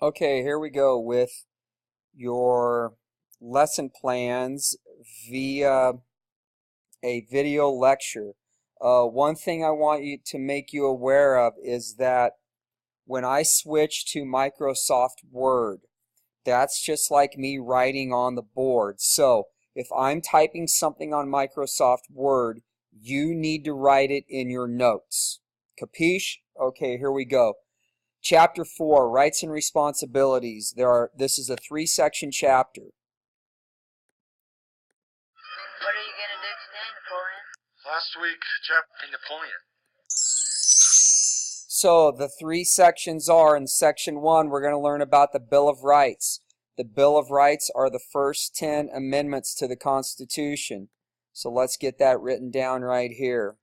Okay, here we go with your lesson plans via a video lecture. One thing I want you to make you aware of is that when I switch to Microsoft Word, that's just like me writing on the board. So if I'm typing something on Microsoft Word, you need to write it in your notes. Capiche? Okay, here we go. Chapter 4, Rights and Responsibilities. This is a 3-section chapter. What are you going to do today, Napoleon? Last week, chapter Napoleon. So the 3 sections are, in section 1, we're going to learn about the Bill of Rights. The Bill of Rights are the first 10 amendments to the Constitution. So let's get that written down right here.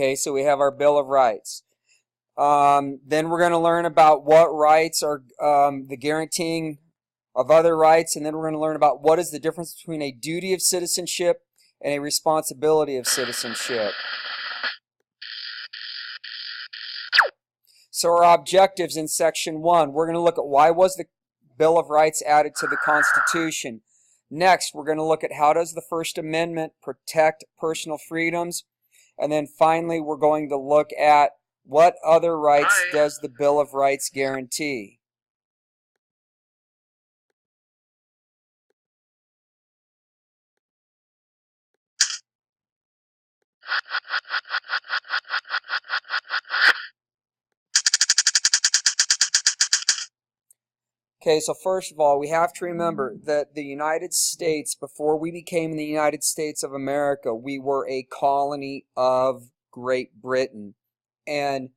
Okay, so we have our Bill of Rights. Then we're going to learn about what rights are the guaranteeing of other rights, and then we're going to learn about what is the difference between a duty of citizenship and a responsibility of citizenship. So our objectives in section 1, we're going to look at why was the Bill of Rights added to the Constitution. Next, we're going to look at how does the First Amendment protect personal freedoms. And then finally, we're going to look at what other rights does the Bill of Rights guarantee. Okay, so first of all, we have to remember that the United States, before we became the United States of America, we were a colony of Great Britain. And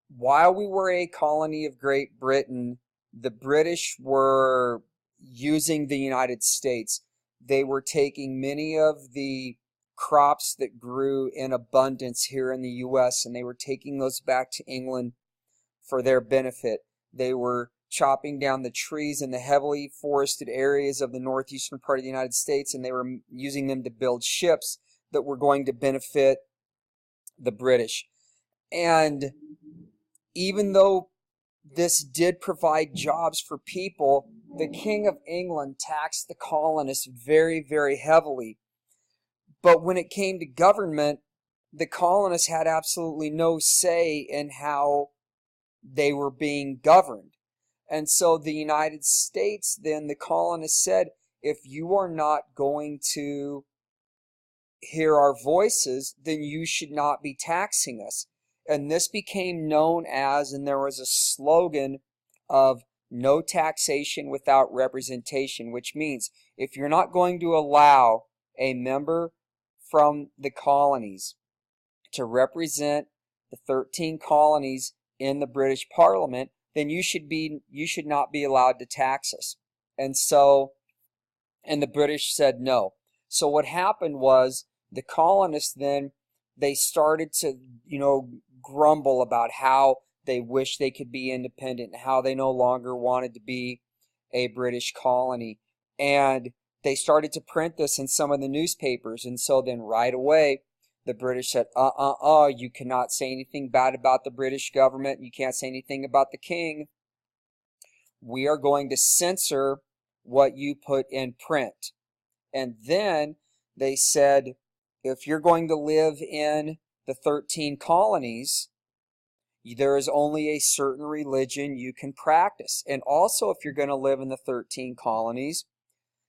while we were a colony of Great Britain, the British were using the United States. They were taking many of the crops that grew in abundance here in the U.S., and they were taking those back to England for their benefit. They were chopping down the trees in the heavily forested areas of the northeastern part of the United States, and they were using them to build ships that were going to benefit the British. And even though this did provide jobs for people, the King of England taxed the colonists very, very heavily. But when it came to government, the colonists had absolutely no say in how they were being governed. And so the United States, then the colonists said, if you are not going to hear our voices, then you should not be taxing us. And this became known as, and there was a slogan of no taxation without representation, which means if you're not going to allow a member from the colonies to represent the 13 colonies in the British Parliament, then you should not be allowed to tax us. And the British said no. So what happened was the colonists then, they started to, grumble about how they wish they could be independent and how they no longer wanted to be a British colony. And they started to print this in some of the newspapers. And so then right away, the British said, you cannot say anything bad about the British government. You can't say anything about the king. We are going to censor what you put in print. And then they said, if you're going to live in the 13 colonies, there is only a certain religion you can practice. And also, if you're going to live in the 13 colonies,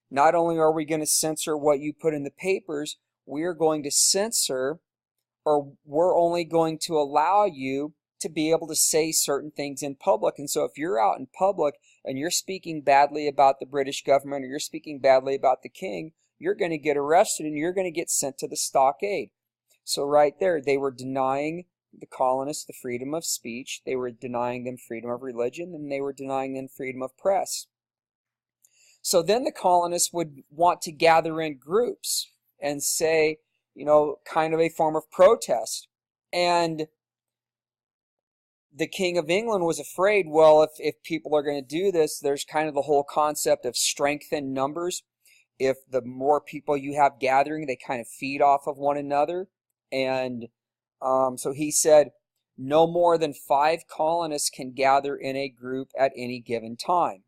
not only are we going to censor what you put in the papers, we are going to censor, or we're only going to allow you to be able to say certain things in public. And so if you're out in public and you're speaking badly about the British government or you're speaking badly about the king, you're going to get arrested and you're going to get sent to the stockade. So right there, they were denying the colonists the freedom of speech, they were denying them freedom of religion, and they were denying them freedom of press. So then the colonists would want to gather in groups and say, kind of a form of protest. And the King of England was afraid, well, if people are going to do this, there's kind of the whole concept of strength in numbers. If the more people you have gathering, they kind of feed off of one another. And so he said, no more than 5 colonists can gather in a group at any given time.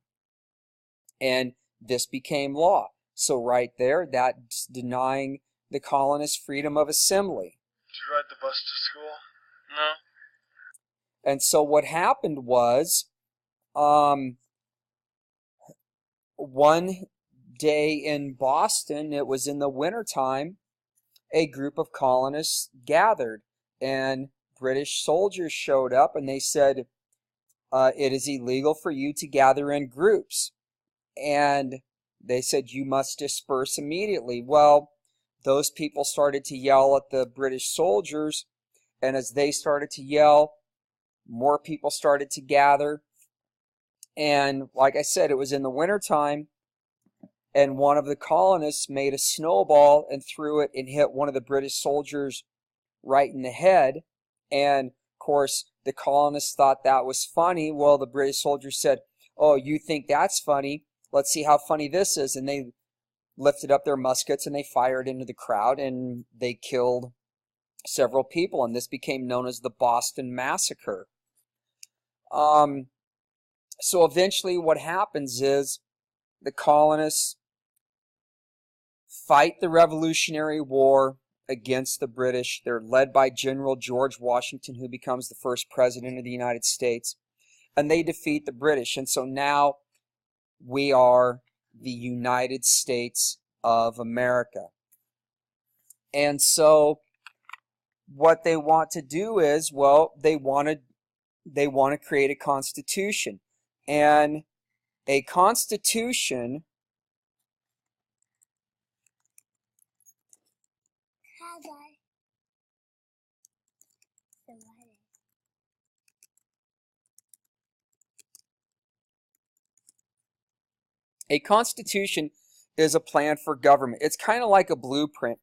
And this became law. So right there, that's denying the colonists freedom of assembly. Did you ride the bus to school? No. And so what happened was, one day in Boston, it was in the wintertime, a group of colonists gathered, and British soldiers showed up, and they said, it is illegal for you to gather in groups. And they said, you must disperse immediately. Well, those people started to yell at the British soldiers, and as they started to yell, more people started to gather. And like I said, it was in the wintertime, and one of the colonists made a snowball and threw it and hit one of the British soldiers right in the head. And of course, the colonists thought that was funny. Well, the British soldiers said, oh, you think that's funny? Let's see how funny this is. And they lifted up their muskets and they fired into the crowd, and they killed several people. And this became known as the Boston Massacre. So eventually what happens is the colonists fight the Revolutionary War against the British. They're led by General George Washington, who becomes the first president of the United States. And they defeat the British. And so now we are the United States of America. And so what they want to do is, well, they want to create a constitution. And a constitution is a plan for government. It's kind of like a blueprint.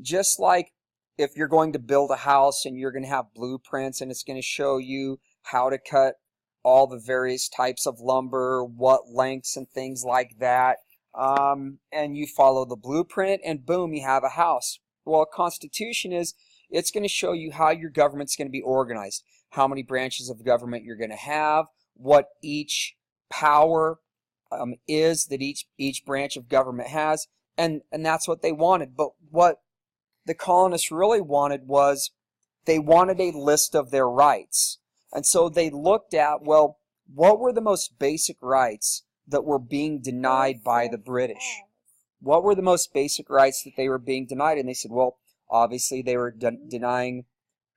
Just like if you're going to build a house and you're going to have blueprints, and it's going to show you how to cut all the various types of lumber, what lengths and things like that. And you follow the blueprint and boom, you have a house. Well, a constitution it's going to show you how your government's going to be organized, how many branches of government you're going to have, what each power is that each branch of government has, and that's what they wanted. But what the colonists really wanted was they wanted a list of their rights. And so they looked at, well, what were the most basic rights that were being denied by the British? What were the most basic rights that they were being denied? And they said, well, obviously they were denying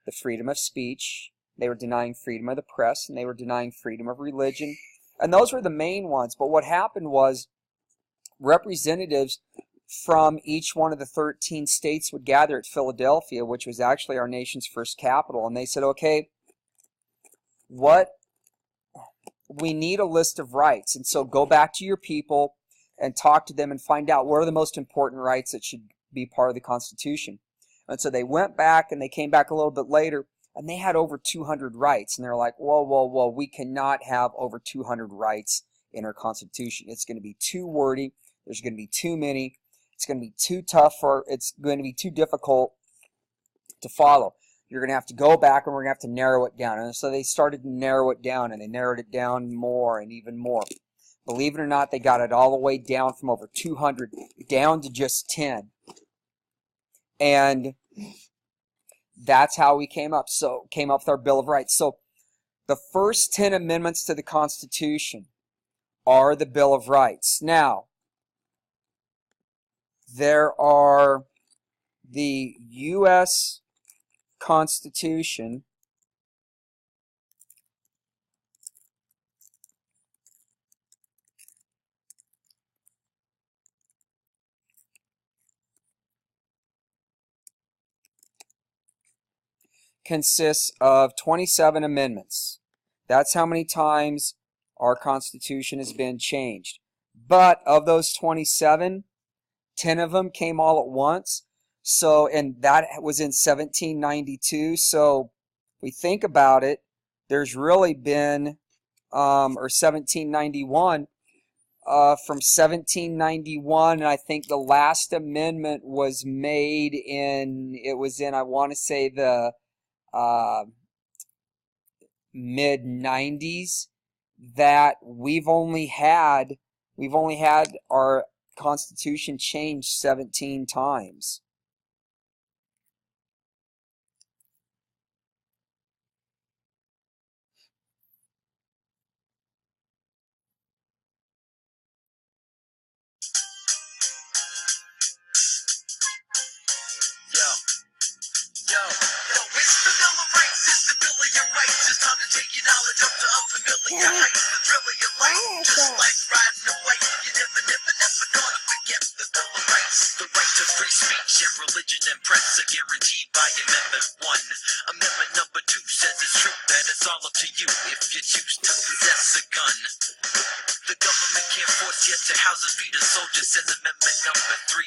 the freedom of speech, they were denying freedom of the press, and they were denying freedom of religion. And those were the main ones. But what happened was representatives from each one of the 13 states would gather at Philadelphia, which was actually our nation's first capital. And they said, okay, we need a list of rights. And so go back to your people and talk to them and find out what are the most important rights that should be part of the Constitution. And so they went back and they came back a little bit later, and they had over 200 rights. And they're like, whoa, we cannot have over 200 rights in our Constitution. It's going to be too wordy. There's going to be too many. It's going to be too tough, or it's going to be too difficult to follow. You're going to have to go back and we're going to have to narrow it down. And so they started to narrow it down, and they narrowed it down more and even more. Believe it or not, they got it all the way down from over 200 down to just 10. And that's how we came up with our Bill of Rights. So the first 10 amendments to the Constitution are the Bill of Rights. Now, there are the U.S. Constitution, consists of 27 amendments. That's how many times our Constitution has been changed. But of those 27, 10 of them came all at once. So, and that was in 1792. So, if we think about it, there's really been, or 1791, from 1791, and I think the last amendment was made in, I want to say, the mid 90s, that we've only had our Constitution changed 17 times. It's the Bill of Rights, it's the Bill of your rights. It's time to take your knowledge up to unfamiliar heights. The thrill of your life, just like riding a bike. You never gonna forget the Bill of Rights. The right to free speech and religion and press are guaranteed by Amendment 1. Amendment number 2 says it's true that it's all up to you if you choose to possess a gun. The government can't force you to houses, be the soldier, says Amendment number 3.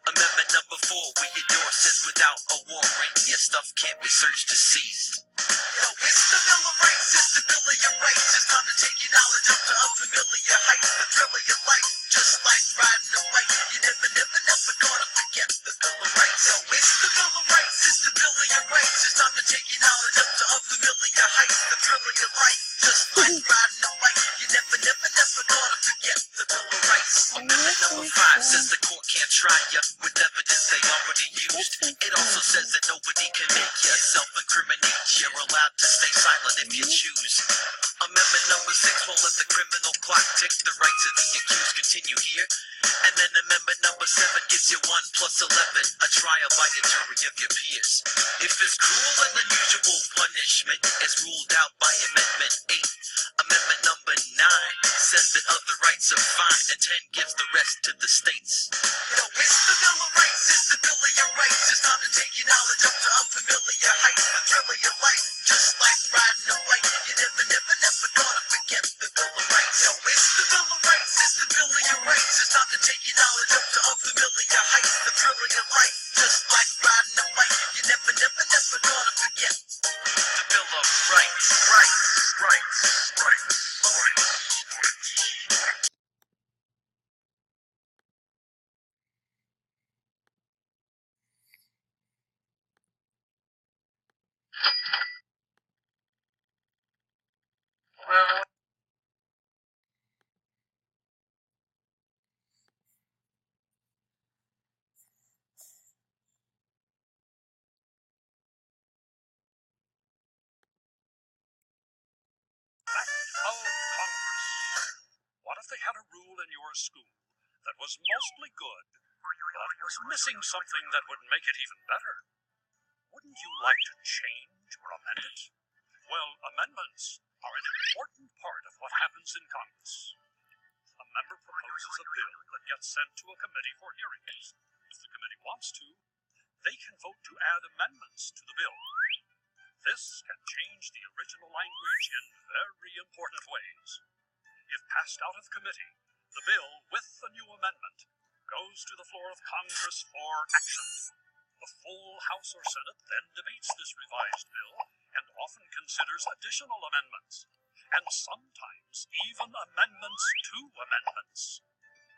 Amendment number 4, we endorse, says without a warrant, your stuff can't be searched or seized. It's the Bill of Rights, it's the Bill of your rights. It's time to take your knowledge up to unfamiliar heights. The thrill of your life, just like riding a bike. You never gonna forget the Bill of Rights. It's the Bill of Rights, it's the Bill of your rights. It's time to take your knowledge up to unfamiliar heights. The thrill of your life, just like riding a bike. You never gonna forget the Bill of Rights. Amendment number 5 says the court can't try you with evidence they already used. It also says that nobody can make you self-incriminate. You're allowed to stay silent if you choose. Amendment number 6 won't let the criminal clock tick. The rights of the accused continue here. And then Amendment number 7 gives you 1 plus 11, a trial by a jury of your peers. If it's cruel and unusual punishment, it's ruled out by Amendment 8. Amendment number 9 says that other rights are fine, and 10 gives the rest to the states. It's the Bill of Rights, it's the Bill of your rights. It's time to take your knowledge up to unfamiliar heights. The thrill of your life, just like riding a bike. You never gonna forget the Bill of Rights. It's the Bill of Rights, it's the Bill of your rights. It's time to take your knowledge up to unfamiliar heights. The thrill of your life, just like riding a bike. You never gonna forget the Bill of Rights. Rights. of Congress. What if they had a rule in your school that was mostly good, but was missing something that would make it even better? Wouldn't you like to change or amend it? Well, amendments are an important part of what happens in Congress. A member proposes a bill that gets sent to a committee for hearings. If the committee wants to, they can vote to add amendments to the bill. This can change the original language in very important ways. If passed out of committee, the bill, with the new amendment, goes to the floor of Congress for action. The full House or Senate then debates this revised bill and often considers additional amendments, and sometimes even amendments to amendments.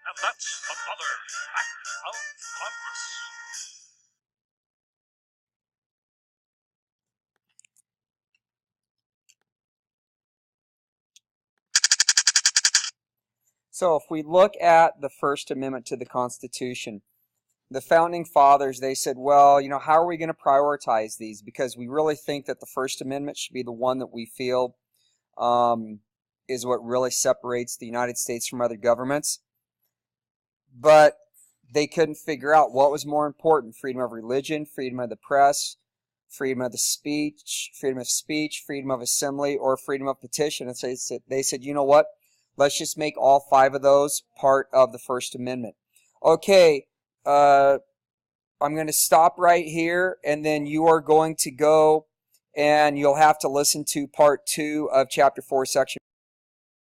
And that's another act of Congress. So if we look at the First Amendment to the Constitution, the Founding Fathers, they said, well, how are we going to prioritize these? Because we really think that the First Amendment should be the one that we feel is what really separates the United States from other governments. But they couldn't figure out what was more important: freedom of religion, freedom of the press, freedom of speech, freedom of assembly, or freedom of petition. And so they said, you know what? Let's just make all 5 of those part of the First Amendment. Okay, I'm going to stop right here, and then you are going to go and you'll have to listen to part 2 of chapter 4, section